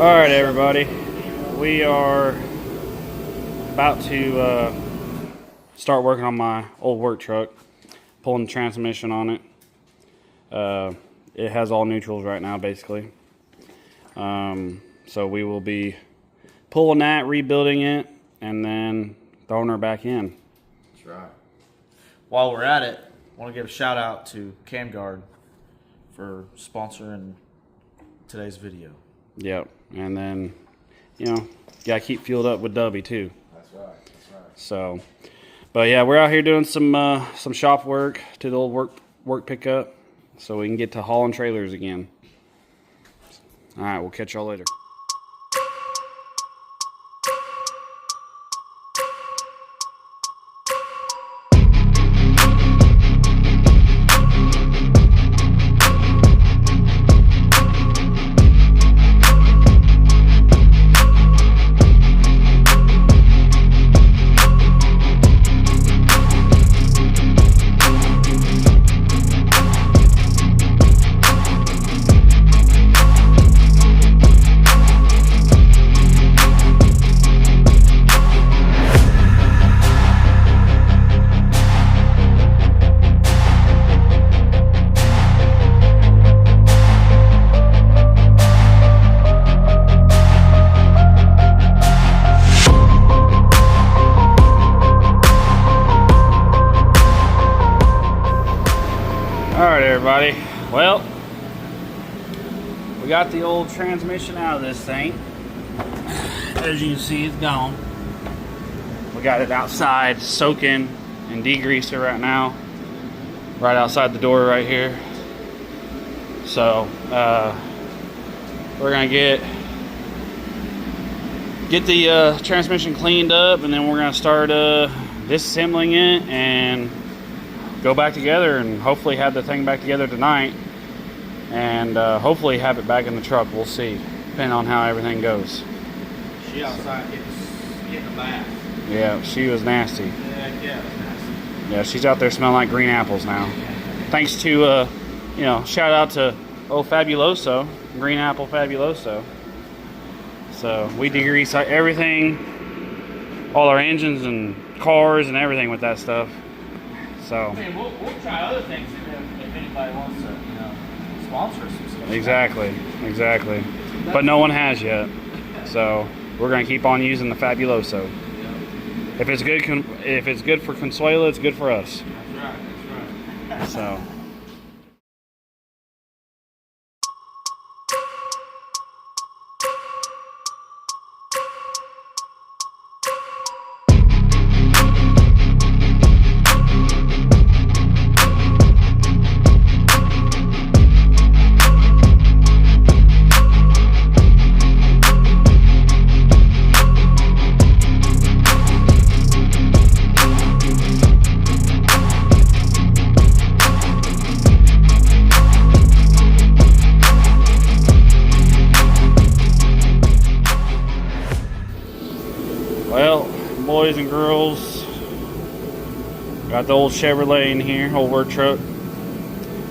Alright everybody, we are about to start working on my old work truck, pulling the transmission on it. It has all neutrals right now basically. So we will be pulling that, rebuilding it, and then throwing her back in. That's right. While we're at it, I want to give a shout out to CamGuard for sponsoring today's video. Yep, and then, you know, gotta keep fueled up with Dubby too. That's right, that's right. So, but yeah, we're out here doing some shop work to the old work pickup, so we can get to hauling trailers again. All right, we'll catch y'all later. Alright everybody, well, we got the old transmission out of this thing. As you can see, it's gone. We got it outside soaking in degreaser right now, right outside the door right here. So we're gonna get the transmission cleaned up, and then we're gonna start disassembling it and go back together, and hopefully have the thing back together tonight, and hopefully have it back in the truck. We'll see, depending on how everything goes. She outside getting a bath. Yeah, she was nasty. Yeah, it was nasty. Yeah, she's out there smelling like green apples now. Thanks to, you know, shout out to old Fabuloso, Green Apple Fabuloso. So we degrease everything, all our engines and cars and everything with that stuff. So I mean, we'll try other things if anybody wants to, you know, sponsor some stuff. Exactly. But no one has yet. So we're gonna keep on using the Fabuloso. Yeah. If it's good for Consuela, it's good for us. That's right. So. Well, boys and girls, got the old Chevrolet in here, old work truck.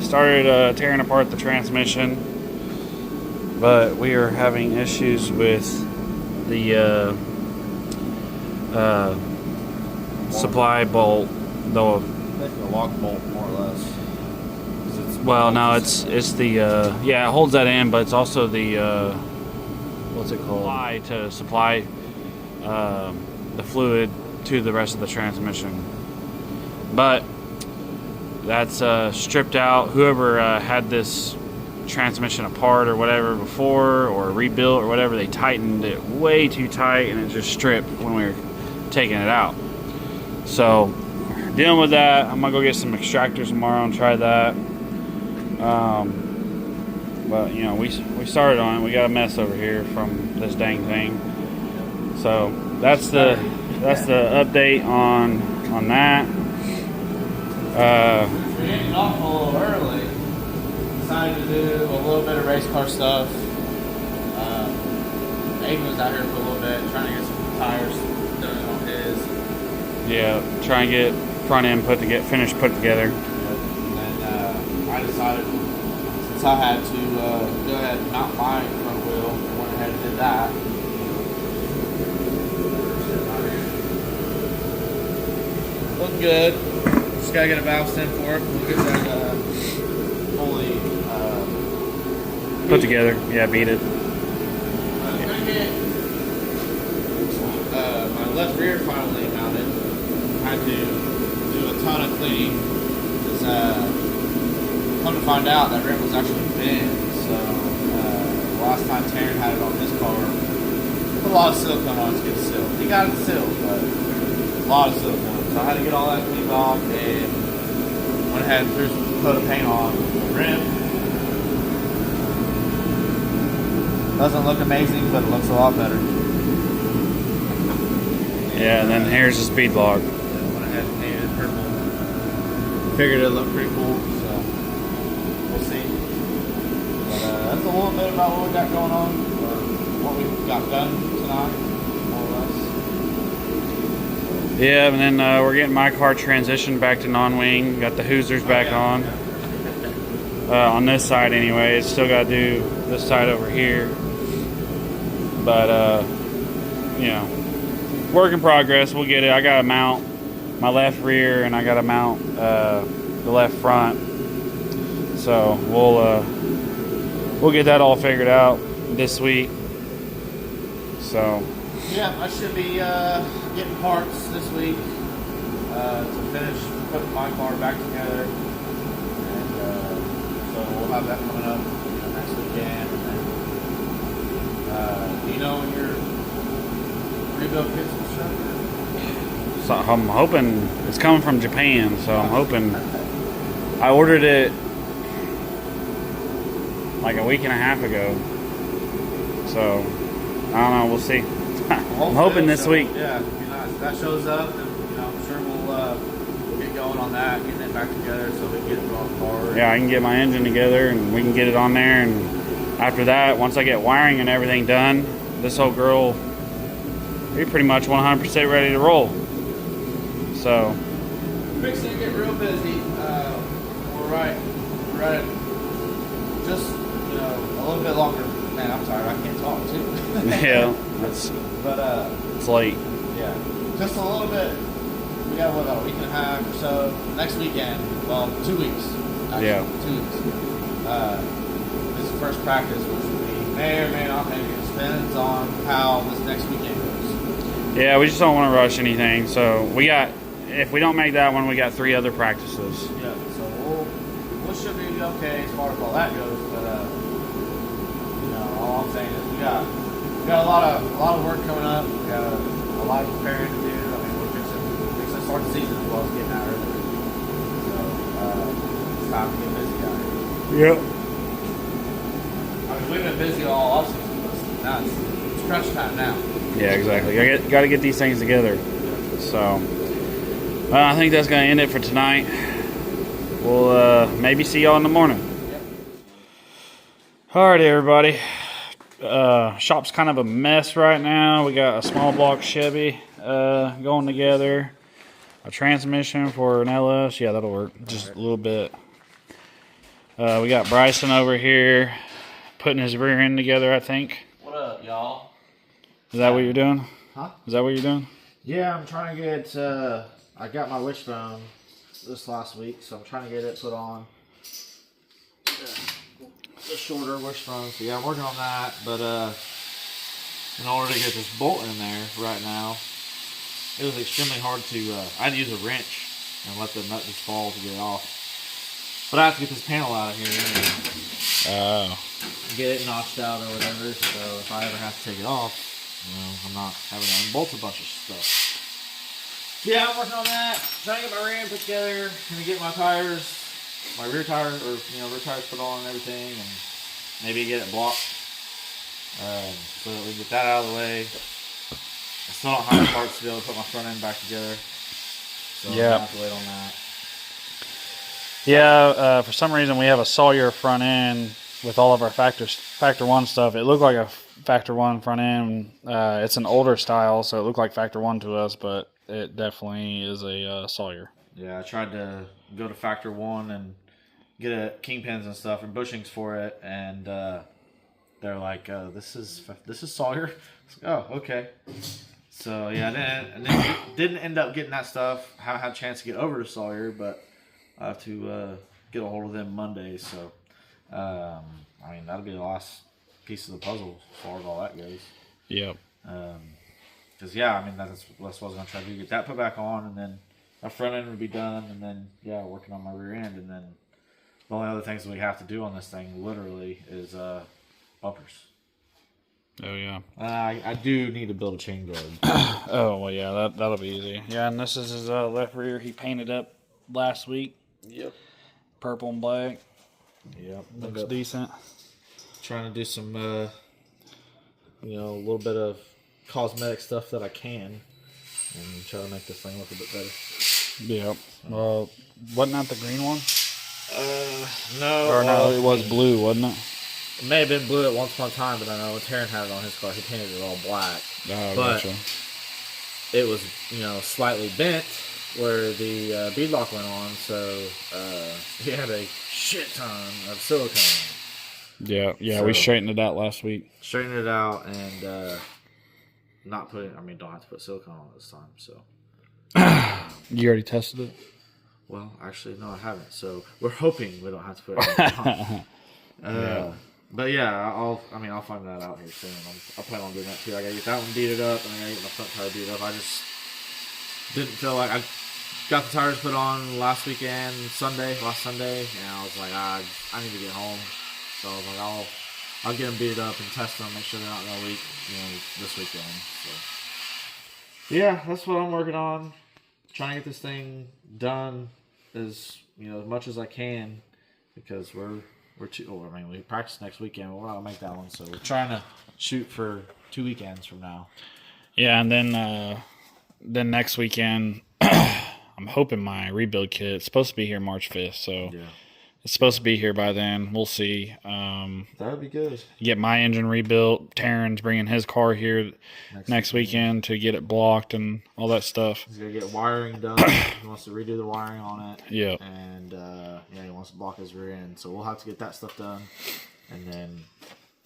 Started tearing apart the transmission, but we are having issues with the supply bolt. Though, That's the lock bolt, more or less. well, no, it's the yeah, it holds that in, but it's also the what's it called? Supply to supply the fluid to the rest of the transmission. But that's stripped out. Whoever had this transmission apart or whatever before, or rebuilt or whatever, they tightened it way too tight, and it just stripped when we were taking it out. So dealing with that, I'm gonna go get some extractors tomorrow and try that. But you know, we started on it. We got a mess over here from this dang thing. So that's the update on that. We're getting off a little early. Decided to do a little bit of race car stuff. Aiden was out here for a little bit, trying to get some tires done on his. Yeah, try and get front end put together. And then I decided, since I had to go ahead and mount my front wheel, I went went ahead and did that. Looking good. Just gotta get a valve stem for it. We'll get that fully Put together. Yeah, beat it. Gonna get my left rear finally mounted. Had to do a ton of cleaning. Come to find out that rim was actually bent. So last time Taryn had it on his car, put a lot of silicone on it to get it sealed. He got it sealed, but a lot of silicone. So I had to get all that cleaned off and went ahead and threw some coat of paint on the rim. Doesn't look amazing, but it looks a lot better. Yeah, and then here's the speed log. Went ahead and painted it purple. Figured it looked pretty cool, so we'll see. But that's a little bit about what we got going on, or what we got done tonight, more or less. Yeah, and then we're getting my car transitioned back to non-wing. Got the Hoosers back on. On this side anyway. Still got to do this side over here. But, you know, work in progress. We'll get it. I got to mount my left rear and I got to mount the left front. So we'll get that all figured out this week. So yeah, I should be getting parts this week to finish putting my car back together. So we'll have that coming up next weekend. And then, do you know when your rebuild kits will show? So I'm hoping it's coming from Japan. So I'm hoping I ordered it like a week and a half ago. So I don't know. We'll see. I'm hoping this week. Yeah, it'd be nice. If that shows up, then I'm sure we'll get going on that, getting it back together so we can get it on the car. Yeah, I can get my engine together and we can get it on there. And after that, once I get wiring and everything done, this whole girl, we're pretty much 100% ready to roll. So Fixing to get real busy. We're right at just a little bit longer. Man, I'm sorry, I can't talk too. yeah, But it's late. yeah, just a little bit. We got about a week and a half or so. Next weekend, well, 2 weeks. Actually, Yeah. 2 weeks. This is the first practice, which we may or may not make. It depends on how this next weekend goes. Yeah, we just don't want to rush anything. So if we don't make that one, we got 3 other practices. Yeah, so we should be okay as far as all that goes. But all I'm saying is we got a lot of work coming up. We got a lot of preparing to do. I mean, we're fixing to start the season as well as getting out early. So it's time to get busy out here. Yep. I mean, we've been busy all offseason, but now it's crunch time now. Yeah, exactly. Got to get these things together. So I think that's going to end it for tonight. We'll maybe see y'all in the morning. Yep. Alright, everybody. Shop's kind of a mess right now. We got a small block Chevy going together. A transmission for an LS. Yeah, that'll work. Just a little bit. We got Bryson over here putting his rear end together, I think. What up, y'all? Is that what you're doing? Huh? Is that what you're doing? Yeah, I'm trying to get. I got my wishbone this last week, so I'm trying to get it put on. The shorter wishbone. So yeah, I'm working on that. But in order to get this bolt in there right now, it was extremely hard to. I had to use a wrench and let the nut just fall to get it off. But I have to get this panel out of here and get it notched out or whatever. So if I ever have to take it off, I'm not having to unbolt a bunch of stuff. Yeah, I'm working on that. Trying to get my ram put together. Gonna get my tires, my rear tires, or rear tires put on and everything, and maybe get it blocked. So that we can get that out of the way. I still don't have the parts to be able to put my front end back together. So I'm gonna have to wait on that. Yeah, for some reason we have a Sawyer front end with all of our Factor 1 stuff. It looked like a Factor 1 front end. It's an older style, so it looked like Factor 1 to us, but it definitely is a Sawyer. Yeah, I tried to go to Factor 1 and get kingpins and stuff and bushings for it, and they're like, this is Sawyer. Oh, okay. So yeah, didn't end up getting that stuff. Haven't had a chance to get over to Sawyer, but I have to get a hold of them Monday. So I mean, that'll be the last piece of the puzzle as far as all that goes. Yep. Because yeah, I mean that's what I was gonna try to do, get that put back on, and then my front end would be done, and then working on my rear end, and then the only other things that we have to do on this thing literally is bumpers. Oh yeah. I do need to build a chain guard. Oh well, yeah, that'll be easy. Yeah, and this is his left rear. He painted up last week. Yep. Purple and black. Yep. Looks decent. Trying to do some, a little bit of cosmetic stuff that I can, and try to make this thing look a bit better. Yep. Well, wasn't that the green one? No. Or no, it was blue, wasn't it? It may have been blue at once upon a time, but I know Taryn had it on his car. He painted it all black. Oh, but gotcha. it was, slightly bent where the beadlock went on, so he had a shit ton of silicone. Yeah, So, we straightened it out last week. Straightened it out and don't have to put silicone on it this time, so. You already tested it? Well, actually, no, I haven't. So we're hoping we don't have to put it on. But yeah, I'll find that out here soon. I plan on doing that too. I gotta get that one beat up, and I gotta get my front tire beat up. I just didn't feel like I got the tires put on last Sunday, and I was like, I need to get home. So I was like, I'll get them beat up and test them, make sure they're not gonna leak, this weekend. So yeah, that's what I'm working on. Trying to get this thing done as much as I can, because we practice next weekend, but we're not gonna make that one, so we're trying to shoot for 2 weekends from now. Yeah, and then next weekend, I'm hoping my rebuild kit's supposed to be here March 5th, so Yeah, it's supposed to be here by then. We'll see. that would be good. Get my engine rebuilt. Taryn's bringing his car here next weekend to get it blocked and all that stuff. He's gonna get wiring done. He wants to redo the wiring on it. Yeah. And he wants to block his rear end, so we'll have to get that stuff done, and then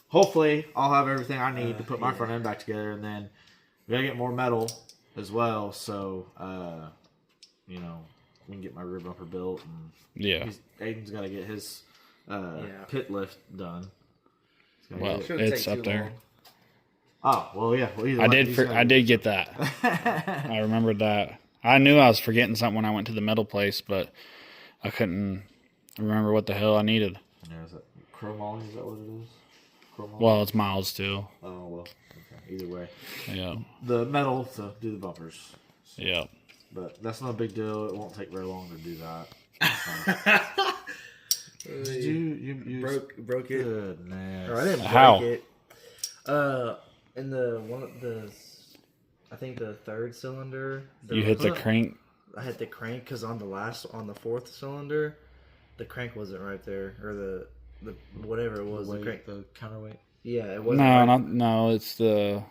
hopefully I'll have everything I need to put my front end back together, and then we gotta get more metal as well, so we can get my rear bumper built, and Aiden's got to get his pit lift done. Well, it's up there. Oh well, yeah. Well, I did get that. I remembered that. I knew I was forgetting something when I went to the metal place, but I couldn't remember what the hell I needed. Yeah, is that chromoly? Is that what it is? Chromoly? Well, it's miles too. Oh well. Okay. Either way. Yeah. The metal to do the bumpers. So. Yeah. But that's no big deal. It won't take very long to do that. Did you broke it? Goodness. Or I didn't break How? it. In I think the third cylinder. You hit the crank. I hit the crank because on the fourth cylinder, the crank wasn't right there, or the whatever it was, the crank. The counterweight. Yeah, it wasn't. No, it's the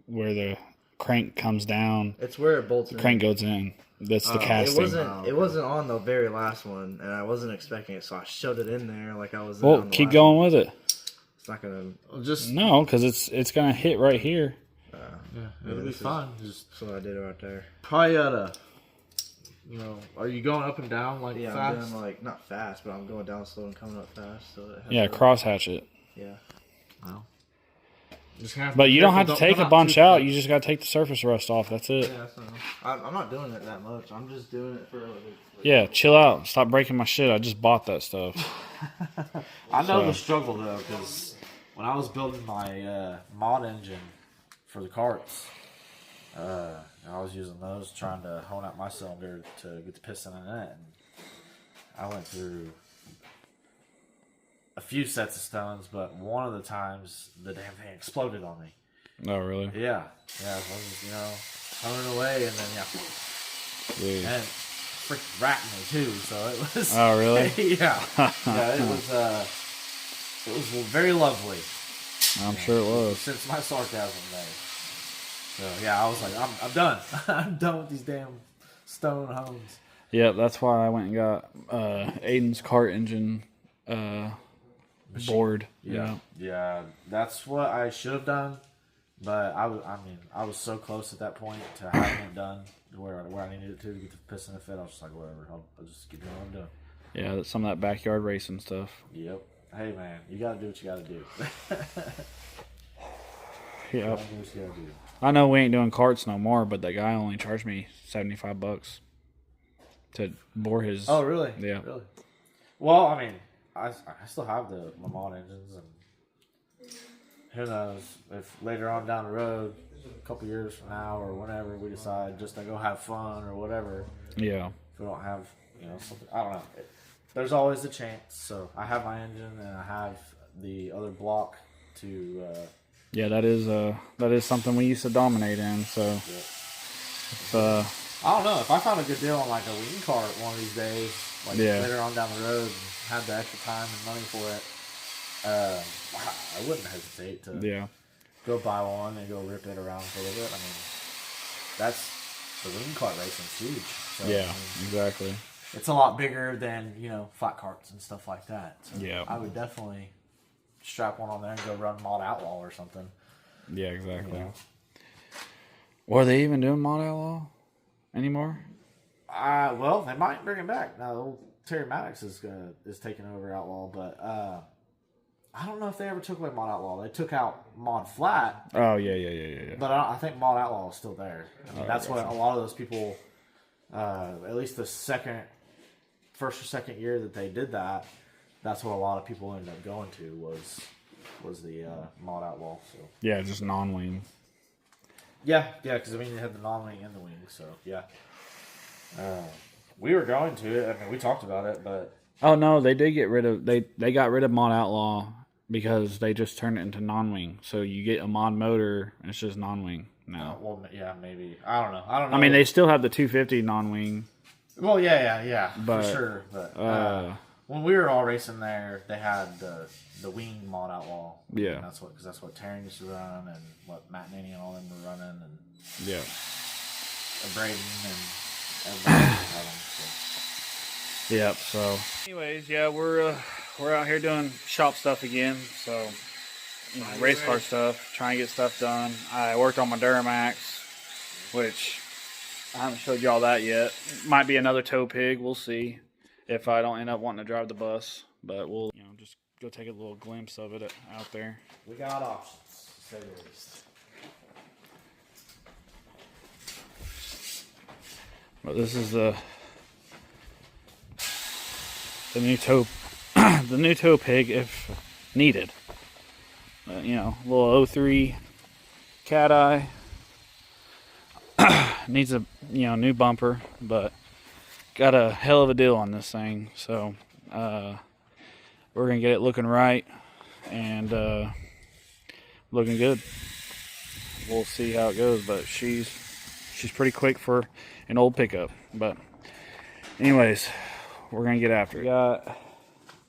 where the crank comes down. It's where it bolts. The crank goes in. That's the casting. It wasn't on the very last one, and I wasn't expecting it, so I shoved it in there like I was. Well, keep going with it. It's not gonna. No, because it's gonna hit right here. Yeah, it'll be fine. So I did it right there. Probably oughta. Are you going up and down like Yeah, fast? I'm doing not fast, but I'm going down slow and coming up fast. So it has Yeah, to- crosshatch it. Yeah. Well, just have to But be you don't careful, have to take come a bunch too out. quick. You just gotta take the surface rust off. That's it. Yeah, so I'm not doing it that much. I'm just doing it for. Yeah, chill out. Stop breaking my shit. I just bought that stuff. I know So- the struggle though, because when I was building my mod engine for the carts, I was using those trying to hone out my cylinder to get the piston in it, and I went through a few sets of stones, but one of the times the damn thing exploded on me. Oh, really? Yeah, I was honing away, and then Yeah. and freaking ratting me too. So it was. Oh, really? Yeah, it was very lovely. I'm sure it was. Since my sarcasm day. So yeah, I was like, I'm done. I'm done with these damn stone homes. Yeah, that's why I went and got Aiden's kart engine bored. Yeah, that's what I should have done. But I was so close at that point to having it done where I needed it to get the piston to fit. I was just like, whatever, I'll just keep doing what I'm doing. Yeah, that's some of that backyard racing stuff. Yep. Hey man, you gotta do what you gotta do. Yep. Do what you gotta do. I know we ain't doing carts no more, but that guy only charged me $75 to bore his. Oh really? Yeah. Really? Well, I mean, I still have the Lamont engines, and who knows if later on down the road, a couple years from now or whenever we decide just to go have fun or whatever. Yeah. If we don't have, something, I don't know. There's always a chance. So I have my engine and I have the other block to. Yeah, that is something we used to dominate in. So, I don't know if I found a good deal on like a lean cart one of these days, like later on down the road, and had the extra time and money for it. I wouldn't hesitate to go buy one and go rip it around for a little bit. I mean, that's the lean cart racing's huge. So, exactly. It's a lot bigger than flat carts and stuff like that. So Yeah, I would definitely strap one on there and go run Mod Outlaw or something. Yeah, exactly. Or are they even doing Mod Outlaw anymore? Well, they might bring it back now. Old Terry Maddox is taking over Outlaw, but I don't know if they ever took away Mod Outlaw. They took out Mod Flat. Oh yeah. But I think Mod Outlaw is still there. I mean, that's what a lot of those people, at least the first or second year that they did that, that's what a lot of people ended up going to was the Mod Outlaw. So yeah, just non-wing. Yeah, because I mean you had the non-wing and the wing, so yeah. We were going to it. I mean, we talked about it, but oh no, they did get rid of they got rid of Mod Outlaw because they just turned it into non-wing. So you get a mod motor, and it's just non-wing now. well, yeah, maybe I don't know. I mean, they still have the 250 non-wing. Well, yeah, but, for sure. But when we were all racing there, they had the wing Mod Outlaw. Yeah, and that's what Terry used to run, and what Matt Nanny and all them were running, and yeah, Braden and everybody had them. So. Yep. So, anyways, yeah, we're out here doing shop stuff again. So, race car stuff, trying to get stuff done. I worked on my Duramax, which I haven't showed y'all that yet. Might be another tow pig. We'll see if I don't end up wanting to drive the bus. But we'll, just go take a little glimpse of it out there. We got options, to say the least. But this is the new tow, the new tow pig if needed. Little 03 Cat Eye. Needs a new bumper, but got a hell of a deal on this thing. So we're gonna get it looking right and looking good. We'll see how it goes, but she's pretty quick for an old pickup. But anyways, we're gonna get after it. Got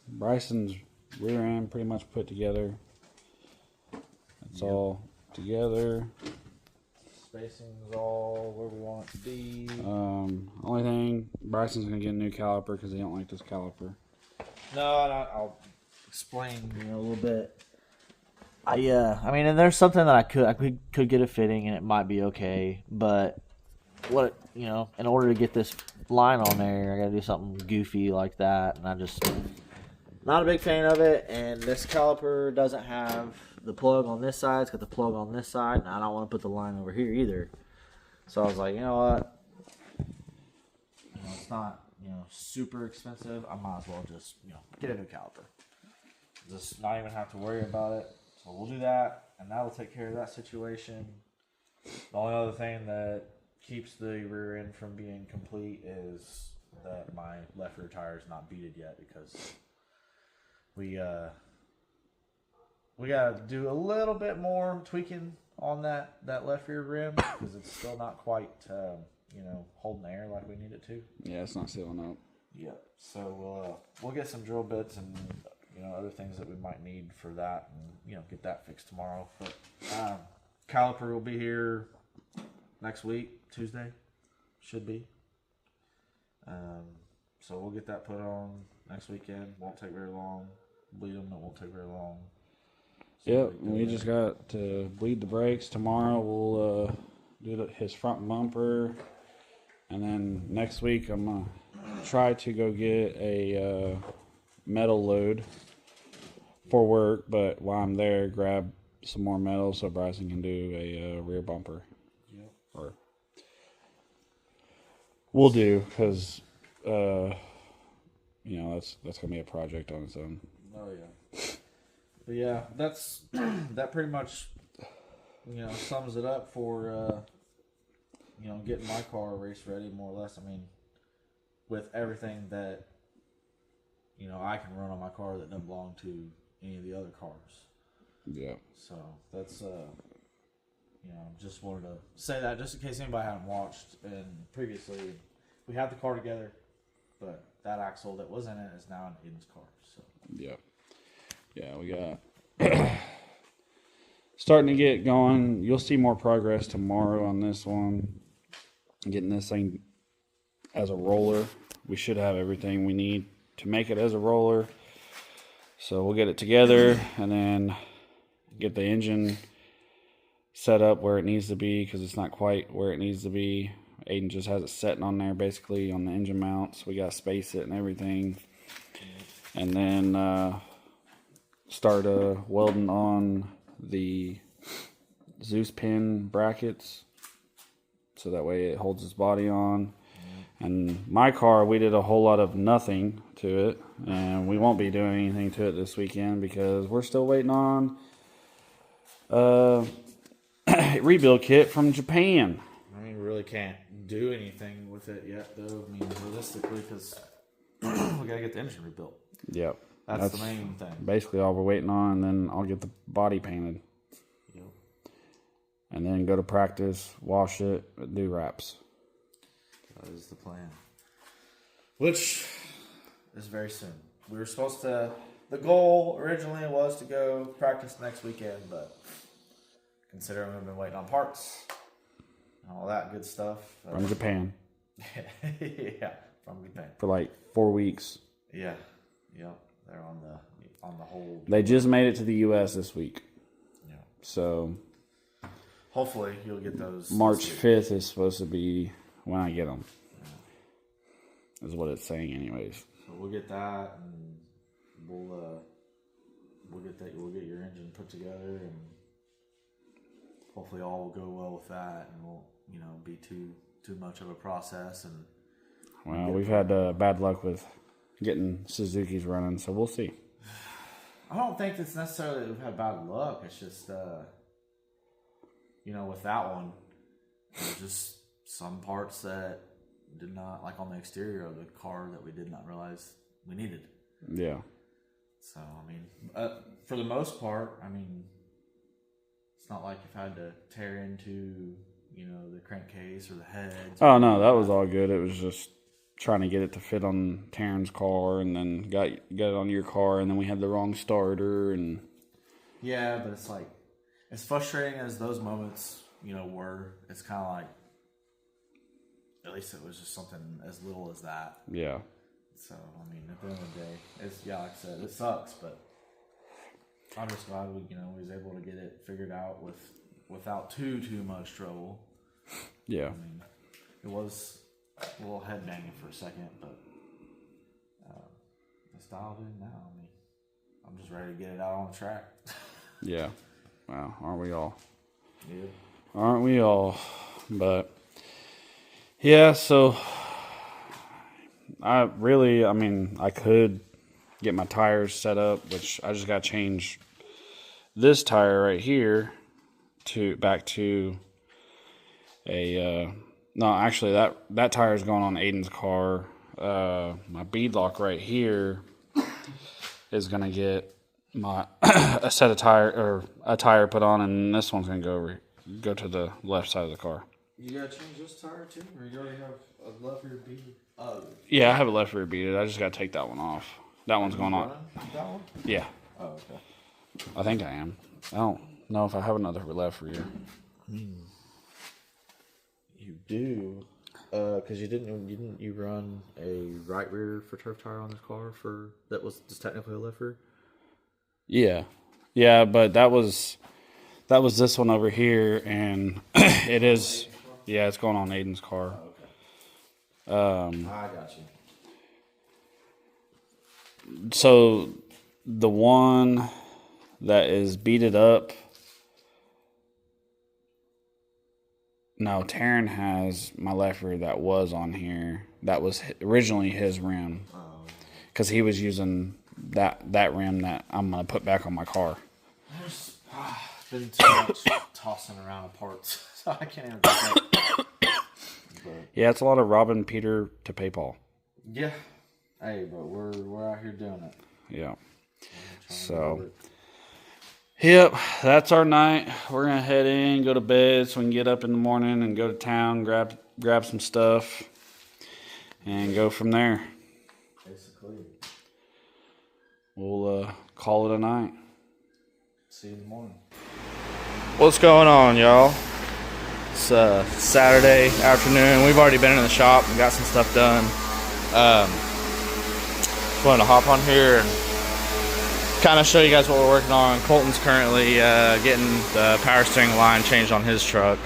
Bryson's rear end pretty much put together. It's all together. Spacing's all where we want it to be. Only thing, Bryson's gonna get a new caliper because he don't like this caliper. No, I'll explain a little bit. I mean, and there's something that I could get a fitting and it might be okay, but in order to get this line on there, I gotta do something goofy like that, and I just not a big fan of it. And this caliper doesn't have the plug on this side; it's got the plug on this side, and I don't want to put the line over here either. So I was like, you know what? It's not super expensive. I might as well just get a new caliper. Just not even have to worry about it. So we'll do that, and that'll take care of that situation. The only other thing that keeps the rear end from being complete is that my left rear tire is not beaded yet because we gotta do a little bit more tweaking on that left rear rim because it's still not quite holding the air like we need it to. Yeah, it's not sealing up. Yeah, so we'll get some drill bits and other things that we might need for that, and get that fixed tomorrow. But caliper will be here next week, Tuesday, should be. So we'll get that put on next weekend. Won't take very long. bleed them. It won't take very long. Yep, we just got to bleed the brakes. Tomorrow we'll do his front bumper. And then next week I'm going to try to go get a metal load for work. But while I'm there, grab some more metal so Bryson can do a rear bumper. Yep. Or we'll do, because, that's going to be a project on its own. Oh, yeah. But yeah, that's that pretty much, sums it up for, getting my car race ready, more or less. I mean, with everything that, I can run on my car that doesn't belong to any of the other cars. Yeah. So that's, just wanted to say that just in case anybody hadn't watched. And previously, we had the car together, but that axle that was in it is now in Aiden's car. So yeah. Yeah, we got starting to get going. You'll see more progress tomorrow on this one. Getting this thing as a roller. We should have everything we need to make it as a roller. So we'll get it together and then get the engine set up where it needs to be, because it's not quite where it needs to be. Aiden just has it setting on there basically on the engine mounts. We got to space it and everything. And then start welding on the Zeus pin brackets so that way it holds its body on. And my car, we did a whole lot of nothing to it, and we won't be doing anything to it this weekend because we're still waiting on a rebuild kit from Japan. I mean, we really can't do anything with it yet, though. I mean, realistically, because we gotta get the engine rebuilt. Yep. That's the main thing. Basically all we're waiting on, and then I'll get the body painted. Yep. And then go to practice, wash it, do wraps. That is the plan. Which is very soon. We were supposed to... The goal originally was to go practice next weekend, but considering we've been waiting on parts and all that good stuff... From Japan. Yeah, from Japan. For like 4 weeks. Yeah. Yep. They're on the whole. They just made it to the U.S. this week. Yeah. So hopefully you'll get those. March 5th is supposed to be when I get them. Yeah. Is what it's saying, anyways. So we'll get that, and we'll get that. We'll get your engine put together, and hopefully all will go well with that, and won't be too much of a process. And well, we've had bad luck with getting Suzuki's running, so we'll see. I don't think it's necessarily that we've had bad luck. It's just, with that one, there's just some parts that did not, like on the exterior of the car, that we did not realize we needed. Yeah. So, I mean, for the most part, I mean, it's not like you've had to tear into, the crankcase or the heads. Oh, no, that was all good. It was just trying to get it to fit on Taryn's car, and then got it on your car, and then we had the wrong starter, and yeah, but it's like, as frustrating as those moments were, it's kind of like, at least it was just something as little as that. Yeah. So I mean, at the end of the day, it's, like I said, it sucks, but I'm just glad we was able to get it figured out without too much trouble. Yeah. I mean, it was a little head banging for a second, but it's dialed in now. I mean, I'm just ready to get it out on the track. Yeah. Wow, aren't we all? Yeah. Aren't we all? But yeah, so I could get my tires set up, which I just got to change this tire right here back to a no, actually that tire is going on Aiden's car. My beadlock right here is gonna get my a tire put on, and this one's gonna go to the left side of the car. You gotta change this tire too, or you already have a left rear bead? Yeah, I have a left rear beaded. I just gotta take that one off. That one's going on. That one? Yeah. Oh, okay. I think I am. I don't know if I have another left rear. You do, because you didn't you run a right rear for turf tire on this car that was just technically a left rear? Yeah, yeah, but that was this one over here, and it is. Yeah, it's going on Aiden's car. I got you. So the one that is beaten up. No, Taryn has my left rear that was on here. That was originally his rim, because he was using that rim that I'm gonna put back on my car. There's been too much tossing around of parts, so I can't even think. Yeah, it's a lot of robbing Peter to pay Paul. Yeah. Hey, but we're out here doing it. Yeah. So, yep, that's our night. We're gonna head in, go to bed, so we can get up in the morning and go to town, grab some stuff, and go from there. Basically. We'll call it a night. See you in the morning. What's going on, y'all? It's Saturday afternoon. We've already been in the shop and got some stuff done. Just wanted to hop on here and kind of show you guys what we're working on. Colton's currently getting the power steering line changed on his truck.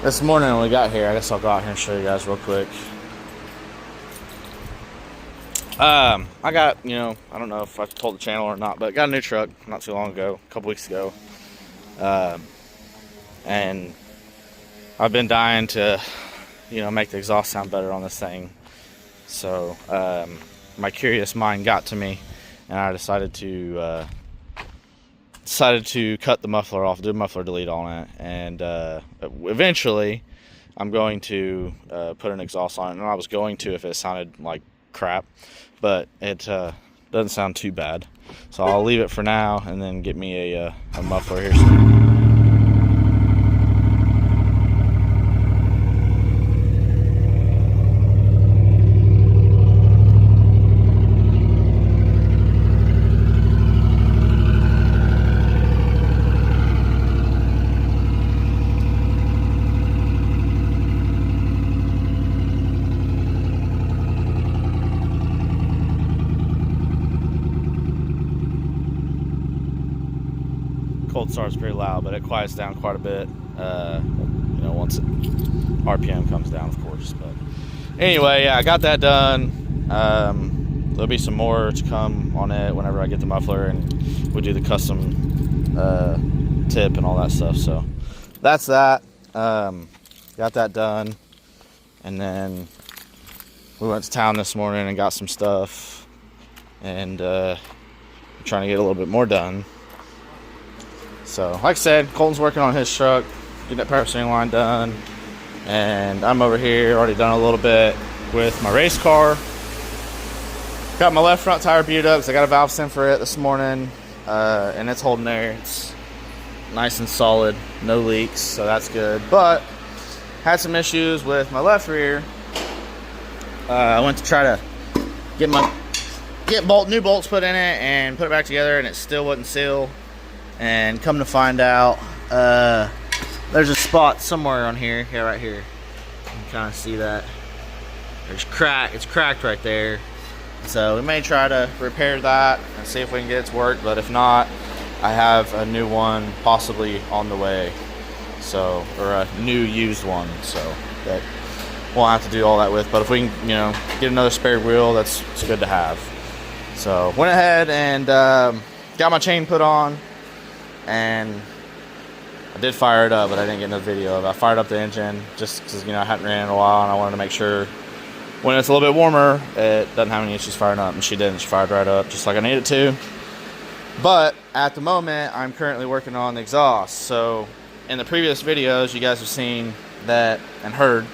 This morning when we got here, I guess I'll go out here and show you guys real quick. I got, I don't know if I told the channel or not, but got a new truck not too long ago, a couple weeks ago. And I've been dying to, make the exhaust sound better on this thing. So, my curious mind got to me, and I decided to cut the muffler off, do a muffler delete on it, and eventually I'm going to put an exhaust on it. And I was going to if it sounded like crap, but it doesn't sound too bad. So I'll leave it for now and then get me a muffler here soon. Cold start's pretty loud, but it quiets down quite a bit, once RPM comes down, of course. But anyway, yeah, I got that done. There'll be some more to come on it whenever I get the muffler and we do the custom tip and all that stuff. So that's that. Got that done, and then we went to town this morning and got some stuff, and trying to get a little bit more done. So, like I said, Colton's working on his truck, getting that power steering line done, and I'm over here, already done a little bit with my race car. Got my left front tire beat up because I got a valve stem for it this morning, and it's holding there. It's nice and solid, no leaks, so that's good. But had some issues with my left rear. I went to try to get new bolts put in it and put it back together, and it still wouldn't seal. And come to find out, there's a spot somewhere on here. Yeah, right here. You can kind of see that. It's cracked right there. So we may try to repair that and see if we can get it to work. But if not, I have a new one possibly on the way. So, or a new used one. So that we'll have to do all that with. But if we can, get another spare wheel, it's good to have. So went ahead and got my chain put on. And I did fire it up, but I didn't get no video of it. I fired up the engine just because, I hadn't ran in a while, and I wanted to make sure when it's a little bit warmer, it doesn't have any issues firing up. And she didn't. She fired right up just like I needed to. But at the moment, I'm currently working on the exhaust. So in the previous videos, you guys have seen that and heard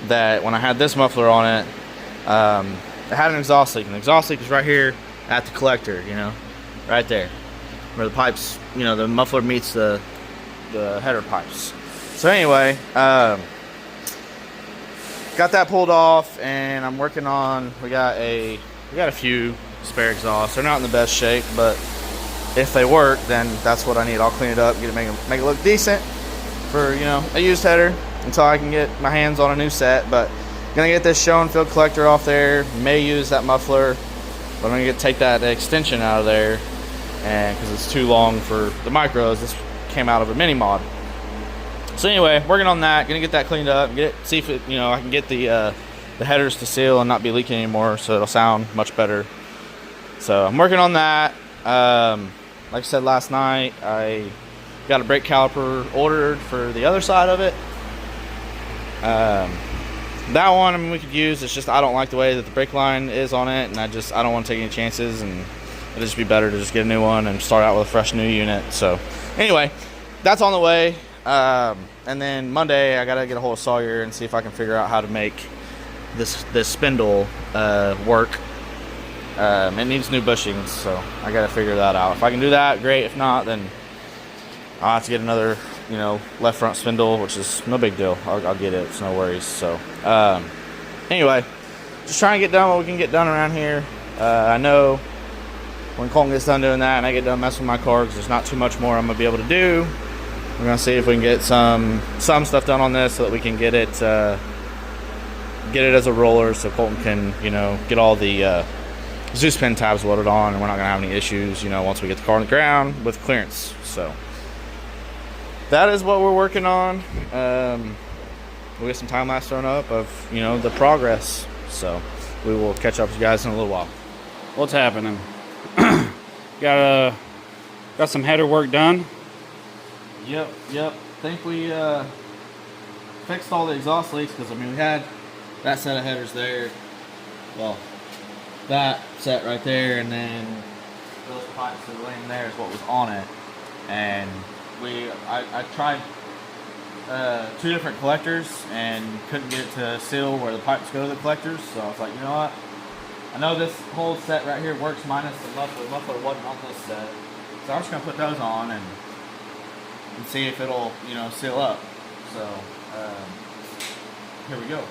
that when I had this muffler on it, it had an exhaust leak. And the exhaust leak is right here at the collector, right there. Where the pipes, the muffler meets the header pipes. So anyway, got that pulled off, and I'm working on. We got a few spare exhausts. They're not in the best shape, but if they work, then that's what I need. I'll clean it up, make it look decent for a used header until I can get my hands on a new set. But gonna get this show and field collector off there. May use that muffler But I'm gonna take that extension out of there, and because it's too long for the micros, this came out of a mini mod. So anyway, working on that, gonna get that cleaned up, see if it, I can get the headers to seal and not be leaking anymore, so it'll sound much better. So I'm working on that. Like I said last night, I got a brake caliper ordered for the other side of it. That one, I mean, we could use. It's just I don't like the way that the brake line is on it, and I don't want to take any chances, and it'd just be better to just get a new one and start out with a fresh new unit. So anyway, that's on the way. And then Monday, I gotta get a hold of Sawyer and see if I can figure out how to make this spindle work. It needs new bushings, so I gotta figure that out. If I can do that, great. If not, then I'll have to get another, left front spindle, which is no big deal. I'll get it. It's no worries. So anyway, just trying to get done what we can get done around here. I know when Colton gets done doing that and I get done messing with my car, because there's not too much more I'm gonna be able to do. We're gonna see if we can get some stuff done on this so that we can get it as a roller, so Colton can get all the Zeus pin tabs welded on, and we're not gonna have any issues once we get the car on the ground with clearance. So that is what we're working on. We'll get some time lapse thrown up of the progress. So we will catch up with you guys in a little while. What's happening? Got some header work done. Yep. Think we fixed all the exhaust leaks, because we had that set of headers there. Well, that set right there, and then those pipes that are laying there is what was on it. And I tried 2 different collectors and couldn't get it to seal where the pipes go to the collectors. So I was like, you know what? I know this whole set right here works minus the muffler. The muffler wasn't on this set, so I'm just gonna put those on and see if it'll seal up. So here we go.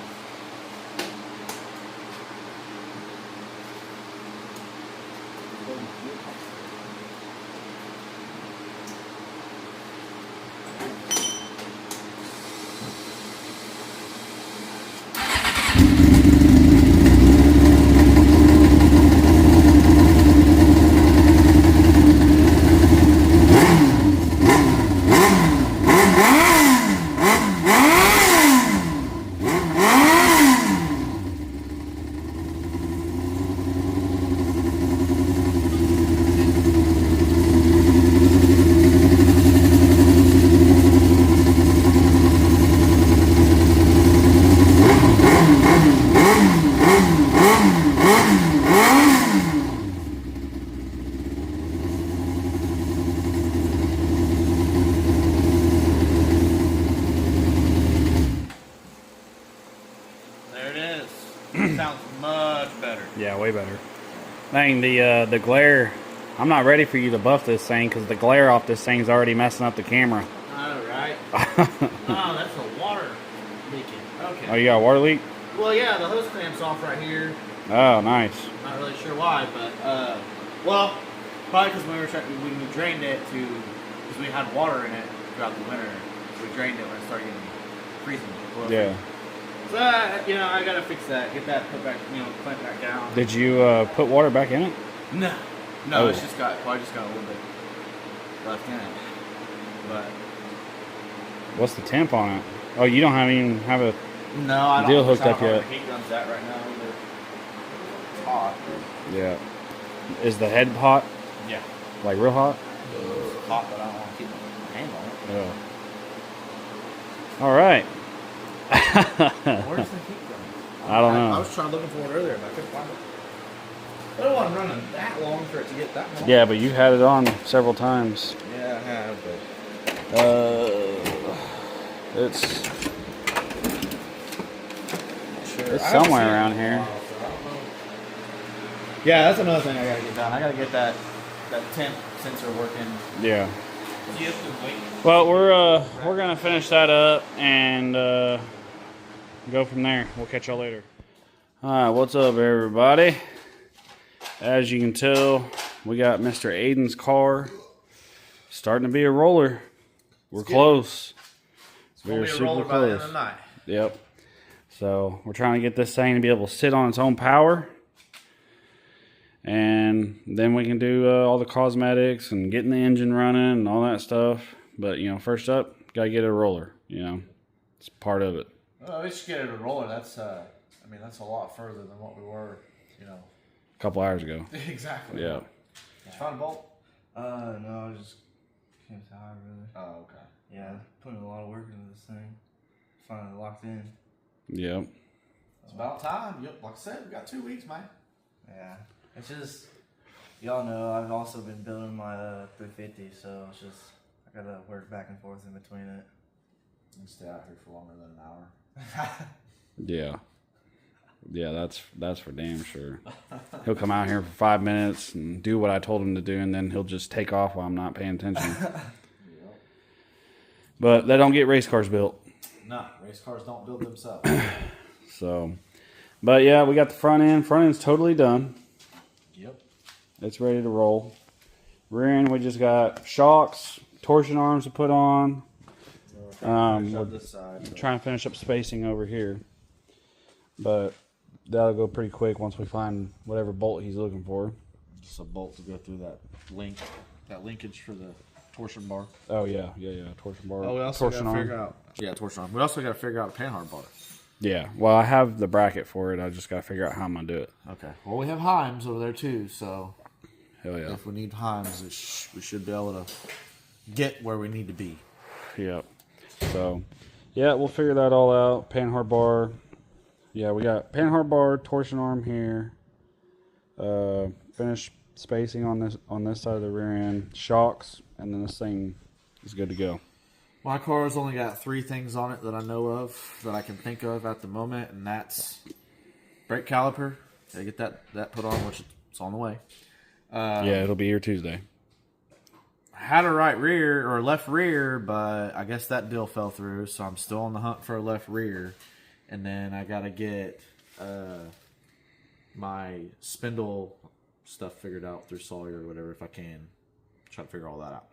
Sounds much better. Yeah, way better. Dang, the glare. I'm not ready for you to buff this thing, because the glare off this thing's already messing up the camera. Oh, right. Oh, that's the water leaking. Okay. Oh, you got a water leak? Well, yeah, the hose clamp's off right here. Oh, nice. Not really sure why, but well, probably because when we drained it because we had water in it throughout the winter, so we drained it when it started getting freezing. Yeah. So I gotta fix that, get that put back, clamp back down. Did you put water back in it? No, Oh. it's probably just got a little bit left in it. But What's the temp on it? Oh, you don't even have a no, I don't. deal hooked up I don't know yet. where the heat gun's at right now. Either. It's hot. Yeah. Is the head hot? Yeah. Like real hot? It's hot, but I don't want to keep my hand on it. Yeah. All right. Where's the heat gun? I don't know. I was trying looking for it earlier, but I couldn't find it. I don't want running that long for it to get that long. Yeah, but you had it on several times. Yeah, I have, but It's sure. somewhere around here. Yeah, that's another thing I gotta get done. I gotta get that temp sensor working. Yeah. You have to wait. Well, we're gonna finish that up and go from there. We'll catch y'all later. All right, what's up, everybody? As you can tell, we got Mr. Aiden's car starting to be a roller. We're close. We're super close. Yep. So we're trying to get this thing to be able to sit on its own power. and then we can do all the cosmetics and getting the engine running and all that stuff. But first up, gotta get a roller. It's part of it. Well, we should get it a roller. That's that's a lot further than what we were. A couple hours ago. Exactly. Yeah. Did you find a bolt? No, I just can't tire really. Oh, okay. Yeah, putting a lot of work into this thing. Finally locked in. Yep. It's about time. Yep. Like I said, we got 2 weeks, man. Yeah, it's just y'all know I've also been building my 350, so it's just I gotta work back and forth in between it. You can stay out here for longer than an hour. Yeah. Yeah, that's for damn sure. He'll come out here for 5 minutes and do what I told him to do, and then he'll just take off while I'm not paying attention. But they don't get race cars built. No, race cars don't build themselves. So, but yeah, we got the front end. Front end's totally done. Yep. It's ready to roll. Rear end, we just got shocks, torsion arms to put on. We're this side. trying to finish up spacing over here. But that'll go pretty quick once we find whatever bolt he's looking for. Just a bolt to go through that linkage for the torsion bar. Oh, yeah. Torsion bar. Oh, we also torsion got to arm. figure out. Yeah, torsion arm. We also got to figure out a panhard bar. Yeah. Well, I have the bracket for it. I just got to figure out how I'm going to do it. Okay. Well, we have Heims over there too, so Hell yeah. if we need Heims, we should be able to get where we need to be. Yep. So, yeah, we'll figure that all out. Panhard bar. Yeah, we got panhard bar, torsion arm here. Finish spacing on this side of the rear end. Shocks, and then this thing is good to go. My car's only got 3 things on it that I know of, that I can think of at the moment, and that's brake caliper. Gotta get that put on, which it's on the way. Yeah, it'll be here Tuesday. I had a right rear or a left rear, but I guess that deal fell through, so I'm still on the hunt for a left rear. And then I gotta get my spindle stuff figured out through Sawyer or whatever if I can. Try to figure all that out.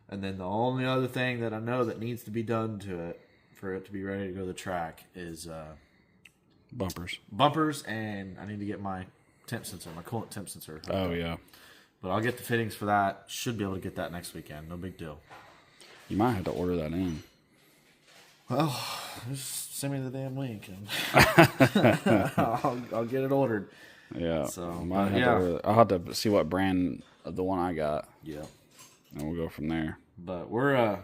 And then the only other thing that I know that needs to be done to it for it to be ready to go to the track is bumpers, and I need to get my temp sensor, my coolant temp sensor. Oh, yeah. But I'll get the fittings for that. Should be able to get that next weekend. No big deal. You might have to order that in. Well, just send me the damn link and I'll get it ordered. Yeah. So, Might have to order, I'll have to see what brand of the one I got. Yeah. And we'll go from there. But we're,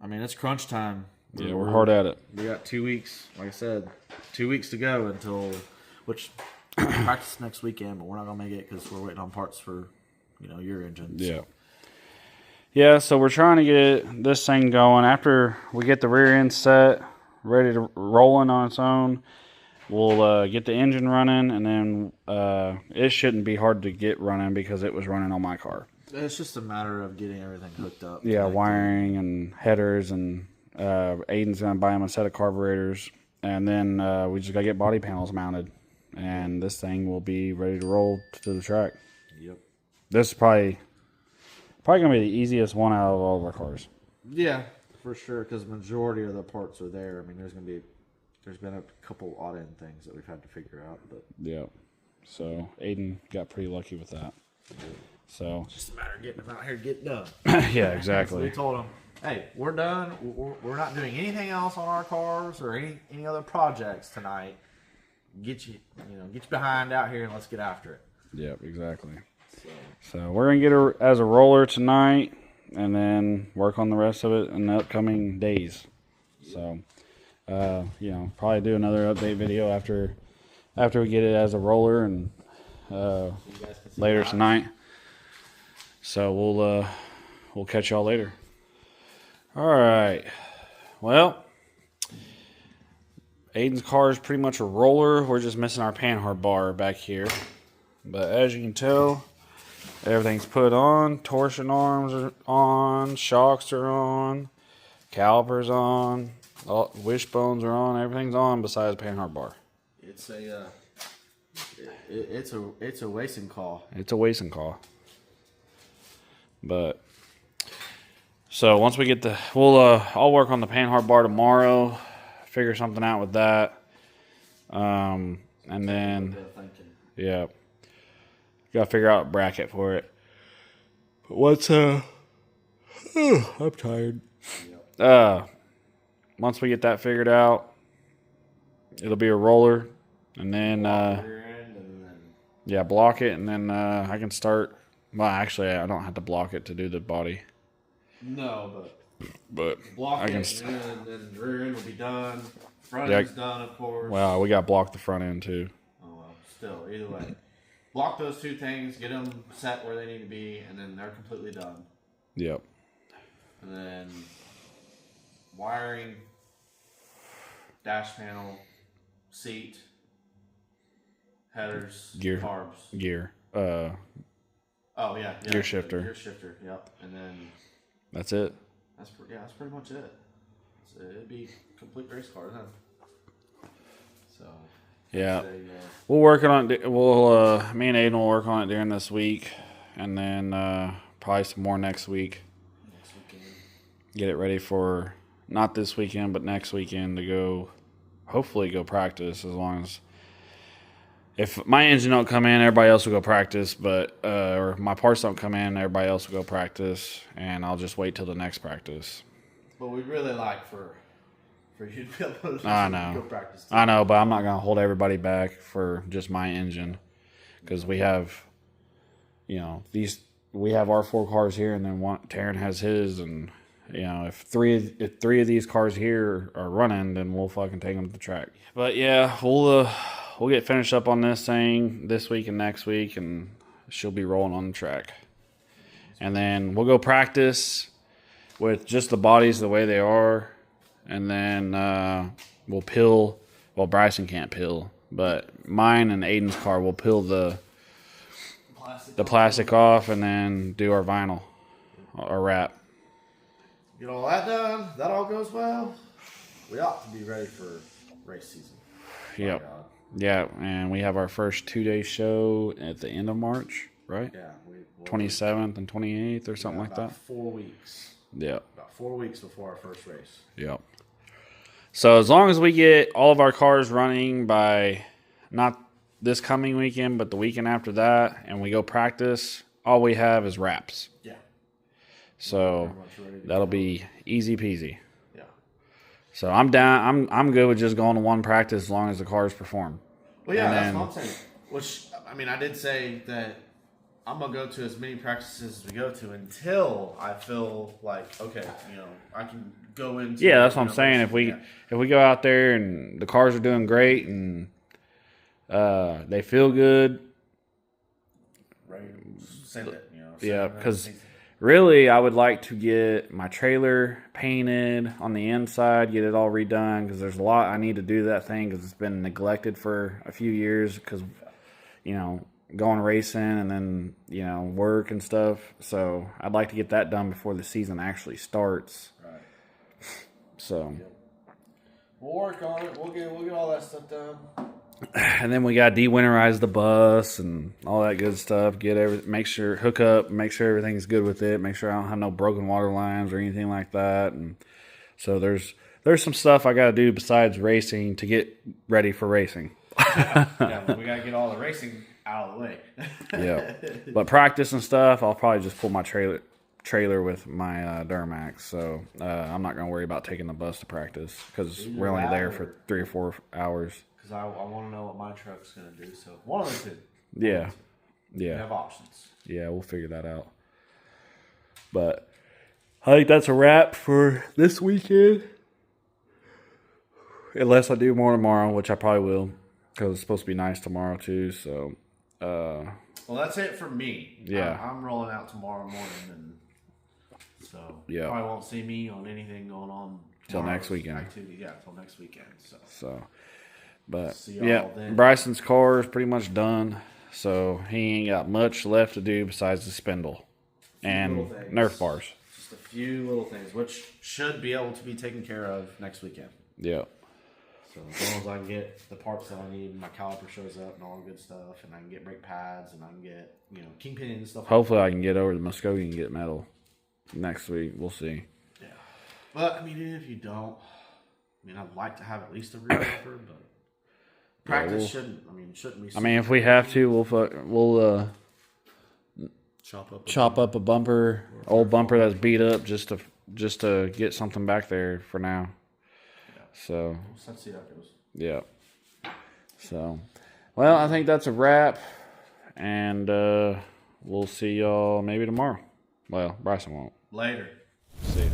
it's crunch time. Yeah, we're hard at it. We got 2 weeks, like I said, 2 weeks to go until, which practice next weekend, but we're not going to make it because we're waiting on parts for, your engine. Yeah. Yeah, so we're trying to get this thing going. After we get the rear end set, ready to rolling on its own, we'll get the engine running, and then it shouldn't be hard to get running because it was running on my car. It's just a matter of getting everything hooked up. Yeah, wiring and headers, and Aiden's going to buy him a set of carburetors, and then we just got to get body panels mounted, and this thing will be ready to roll to the track. Yep. This is probably going to be the easiest one out of all of our cars. Yeah, for sure, because the majority of the parts are there. There's been a couple odd end things that we've had to figure out, but Yeah. So Aiden got pretty lucky with that. So it's just a matter of getting them out here to get done. yeah, So exactly. we told them, hey, we're done. We're not doing anything else on our cars or any other projects tonight. Get you behind out here and let's get after it. Yep, exactly. So we're gonna get her as a roller tonight, and then work on the rest of it in the upcoming days. So, probably do another update video after we get it as a roller, and later tonight. So we'll catch y'all later. All right. Well, Aiden's car is pretty much a roller. We're just missing our panhard bar back here. But as you can tell, everything's put on. Torsion arms are on. Shocks are on. Calipers on. Wishbones are on. Everything's on besides panhard bar. It's a racing call. It's a racing call. But so once we get I'll work on the panhard bar tomorrow. Figure something out with that. And then Gotta figure out a bracket for it. But what's I'm tired. Once we get that figured out, it'll be a roller, and then block it, and then I can start. Well, actually, I don't have to block it to do the body. No, But block I can. it, and then the rear end will be done. Front end's done, of course. Well, we got to block the front end too. Oh well, still, either way, block those two things, get them set where they need to be, and then they're completely done. Yep. And then wiring, dash panel, seat, headers, Gear. carbs. Gear. Oh yeah, Gear shifter. Gear shifter. Yep. And then That's it. that's pretty much it. So it'd be a complete race car then. So Yeah. say, We'll work on it. Me and Aiden will work on it during this week, and then probably some more next week. next weekend. Get it ready for not this weekend, but next weekend to go. Hopefully, go practice. As long as if my engine don't come in, everybody else will go practice. But or my parts don't come in, everybody else will go practice, and I'll just wait till the next practice. But we'd really like for you to be able to I know. go practice too. I know, but I'm not gonna hold everybody back for just my engine, because we have, we have our 4 cars here, and then Taryn has his, and if three of these cars here are running, then we'll fucking take them to the track. But yeah, we'll get finished up on this thing this week and next week, and she'll be rolling on the track, and then we'll go practice with just the bodies the way they are. And then we'll pill. Well, Bryson can't pill, but mine and Aiden's car will pill the plastic off, and then do our vinyl, our wrap. Get all that done. That all goes well. We ought to be ready for race season. Yep. My God. Yeah, and we have our first 2-day show at the end of March, right? Yeah. 27th and 28th or something like about that. 4 weeks. Yep. About 4 weeks before our first race. Yep. So as long as we get all of our cars running by not this coming weekend, but the weekend after that, and we go practice, all we have is wraps. Yeah. So Pretty much ready to that'll go. be easy peasy. Yeah. So I'm down. I'm good with just going to one practice as long as the cars perform. Well, yeah, And that's then- what I'm saying. Which, I mean, I did say that I'm going to go to as many practices as we go to until I feel like, okay, I can go into... Yeah, that's what I'm saying. If yeah. we go out there and the cars are doing great and they feel good, Right. Send it, yeah, send it. because really I would like to get my trailer painted on the inside, get it all redone, because there's a lot I need to do to that thing, because it's been neglected for a few years because, going racing and then, work and stuff. So I'd like to get that done before the season actually starts. Right. So, We'll work on it. We'll get all that stuff done. and then we got to de-winterize the bus and all that good stuff. Hook up, make sure everything's good with it. Make sure I don't have no broken water lines or anything like that. And so there's some stuff I got to do besides racing to get ready for racing. Yeah, but we got to get all the racing out of the way. Yeah, but practice and stuff, I'll probably just pull my trailer with my Duramax. So I'm not gonna worry about taking the bus to practice, because we're only there for 3 or 4 hours. Because I want to know what my truck's going to do. So one of the two. Yeah, We yeah, have options. yeah. We'll figure that out. But I think that's a wrap for this weekend. Unless I do more tomorrow, which I probably will, because it's supposed to be nice tomorrow too. So. Well, that's it for me. Yeah. I'm rolling out tomorrow morning, and so Yeah. probably won't see me on anything going on Till tomorrow's next weekend. Activity, yeah, till next weekend. So But See y'all yeah, then. Bryson's car is pretty much done, so he ain't got much left to do besides the spindle and little things. Nerf bars. just a few little things, which should be able to be taken care of next weekend. Yeah, So as long as I can get the parts that I need, my caliper shows up and all the good stuff, and I can get brake pads, and I can get kingpin and stuff. hopefully I can get over to Muskogee and get metal next week. We'll see. Yeah. But I mean, even if you don't, I'd like to have at least a rear bumper, but practice shouldn't be. I mean, if we have to, chop up a bumper, old bumper that's beat up, just to get something back there for now. So Let's see how it goes. yeah. So, well, I think that's a wrap, and we'll see y'all maybe tomorrow. Well, Bryson won't. Later. See ya.